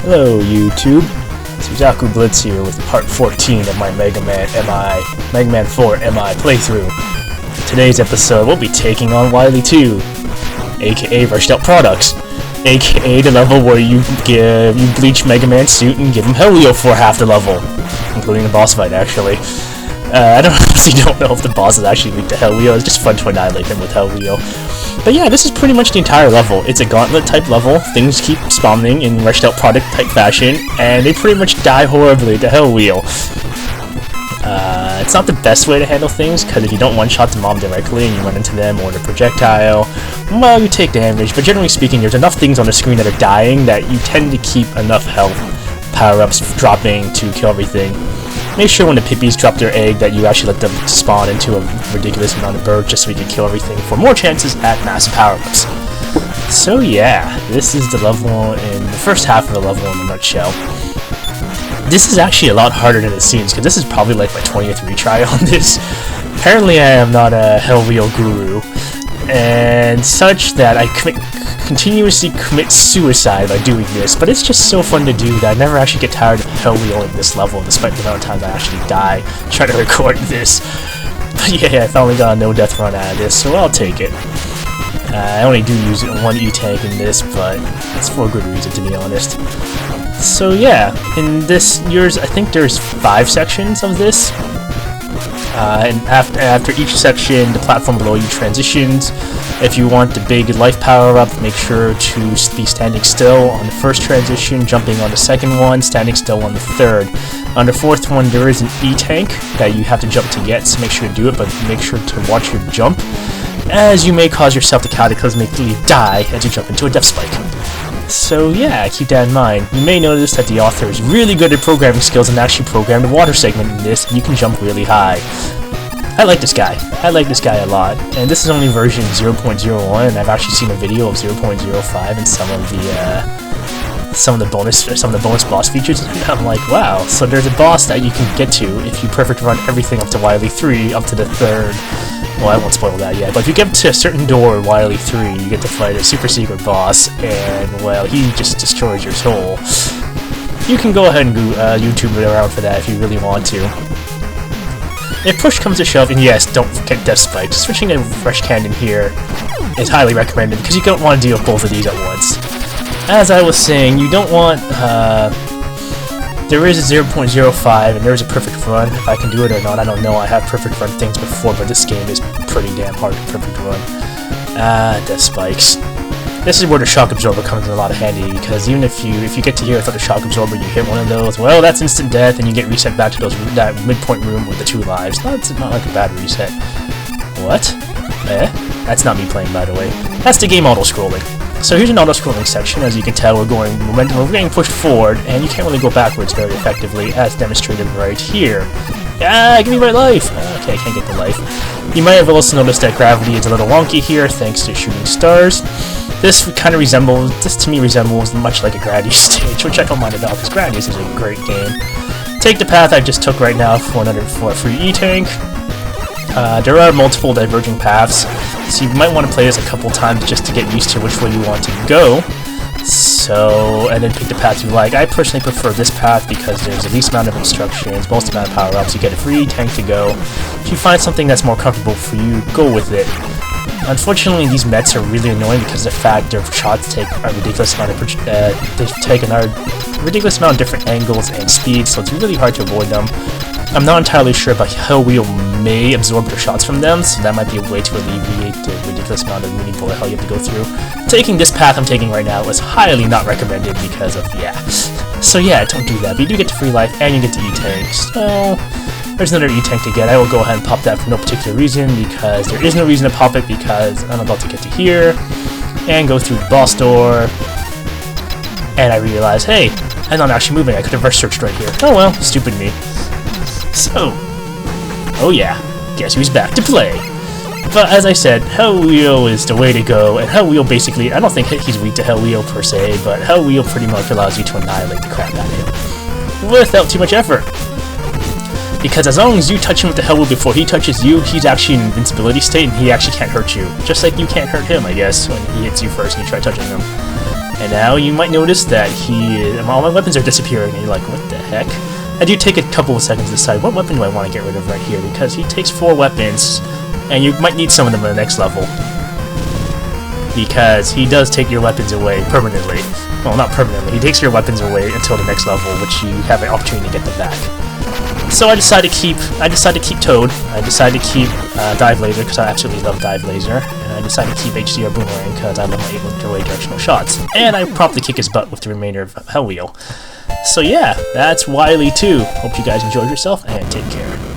Hello YouTube, it's Uzaku Blitz here with part 14 of my Mega Man 4 MI playthrough. In today's episode we'll be taking on Wily 2, aka Rushed Out Products, aka the level where you bleach Mega Man's suit and give him Helio for half the level, including the boss fight actually. I don't know if the boss is actually weak to Helio, it's just fun to annihilate him with Helio. But yeah, this is pretty much the entire level. It's a gauntlet type level, things keep spawning in Rushed Out Product type fashion, and they pretty much die horribly to Helio. It's not the best way to handle things, because if you don't one-shot the mob directly and you run into them or the projectile, well, you take damage, but generally speaking, there's enough things on the screen that are dying that you tend to keep enough health power-ups dropping to kill everything. Make sure when the pippies drop their egg that you actually let them spawn into a ridiculous amount of birds just so we can kill everything for more chances at massive power-ups. So yeah, this is the level in the first half of the level in a nutshell. This is actually a lot harder than it seems, because this is probably like my 20th retry on this. Apparently I am not a Helio guru, and such that I continuously commit suicide by doing this, but it's just so fun to do that I never actually get tired of Helio in this level, despite the amount of times I actually die trying to record this. But yeah, I finally got a no-death run out of this, so I'll take it. I only do use one E-tank in this, but it's for a good reason, to be honest. So yeah, in this year's, I think there's 5 sections of this. And after each section, the platform below you transitions. If you want the big life power-up, make sure to be standing still on the first transition, jumping on the second one, standing still on the third. On the fourth one, there is an E-tank that you have to jump to get, so make sure to do it, but make sure to watch your jump, as you may cause yourself to cataclysmically die as you jump into a death spike. So yeah, keep that in mind. You may notice that the author is really good at programming skills and actually programmed a water segment in this, and you can jump really high. I like this guy. I like this guy a lot. And this is only version 0.01, and I've actually seen a video of 0.05 and some of the bonus boss features, and I'm like, wow. So there's a boss that you can get to if you perfect run everything up to Wily 3, up to the third. Well, I won't spoil that yet, but if you get to a certain door in Wily 3, you get to fight a super secret boss, and, well, he just destroys your soul. You can go ahead and YouTube it around for that if you really want to. If push comes to shove, and yes, don't forget Death Spikes, switching to Fresh Cannon here is highly recommended, because you don't want to deal with both of these at once. As I was saying, you don't want, there is a 0.05 and there is a perfect run. If I can do it or not, I don't know. I have perfect run things before, but this game is pretty damn hard to perfect run. Death Spikes. This is where the shock absorber comes in a lot of handy, because even if you get to here without the shock absorber, you hit one of those, well, that's instant death, and you get reset back to that midpoint room with the 2 lives. It's not like a bad reset. What? That's not me playing, by the way. That's the game auto-scrolling. So here's an auto-scrolling section. As you can tell, we're getting pushed forward, and you can't really go backwards very effectively, as demonstrated right here. Ah, give me my life! Okay, I can't get the life. You might have also noticed that gravity is a little wonky here, thanks to shooting stars. This to me resembles much like a Gradius stage, which I don't mind at all, because Gradius is a great game. Take the path I just took right now for a free E-tank. There are multiple diverging paths, so you might want to play this a couple times just to get used to which way you want to go. So, and then pick the path you like. I personally prefer this path because there's the least amount of instructions, most amount of power-ups, you get a free tank to go. If you find something that's more comfortable for you, go with it. Unfortunately, these mets are really annoying because of the fact their shots take a ridiculous amount of ridiculous amount of different angles and speeds, so it's really hard to avoid them. I'm not entirely sure, but Hell Wheel may absorb your shots from them, so that might be a way to alleviate the ridiculous amount of mini bullet hell you have to go through. Taking this path I'm taking right now is highly not recommended because of, yeah. So yeah, don't do that, but you do get to free life, and you get to E-Tank, so there's another E-Tank to get. I will go ahead and pop that for no particular reason, because there is no reason to pop it, because I'm about to get to here, and go through the boss door, and I realize, hey, I'm not actually moving, I could have reverse searched right here. Oh well, stupid me. So, oh yeah, guess who's back to play? But as I said, Hell Wheel is the way to go, and Hell Wheel basically, I don't think he's weak to Hell Wheel per se, but Hell Wheel pretty much allows you to annihilate the crap out of him without too much effort. Because as long as you touch him with the Hell Wheel before he touches you, he's actually in invincibility state and he actually can't hurt you. Just like you can't hurt him, I guess, when he hits you first and you try touching him. And now you might notice that all my weapons are disappearing, and you're like, what the heck? I do take a couple of seconds to decide what weapon do I want to get rid of right here, because he takes 4 weapons, and you might need some of them in the next level. Because he does take your weapons away permanently. Well, not permanently, he takes your weapons away until the next level, which you have an opportunity to get them back. So I decided to keep Toad, I decided to keep Dive Laser, because I absolutely love Dive Laser, and I decided to keep HDR Boomerang, because I love my able to away directional shots. And I promptly kick his butt with the remainder of Hell Wheel. So yeah, that's Wily 2. Hope you guys enjoyed yourself, and take care.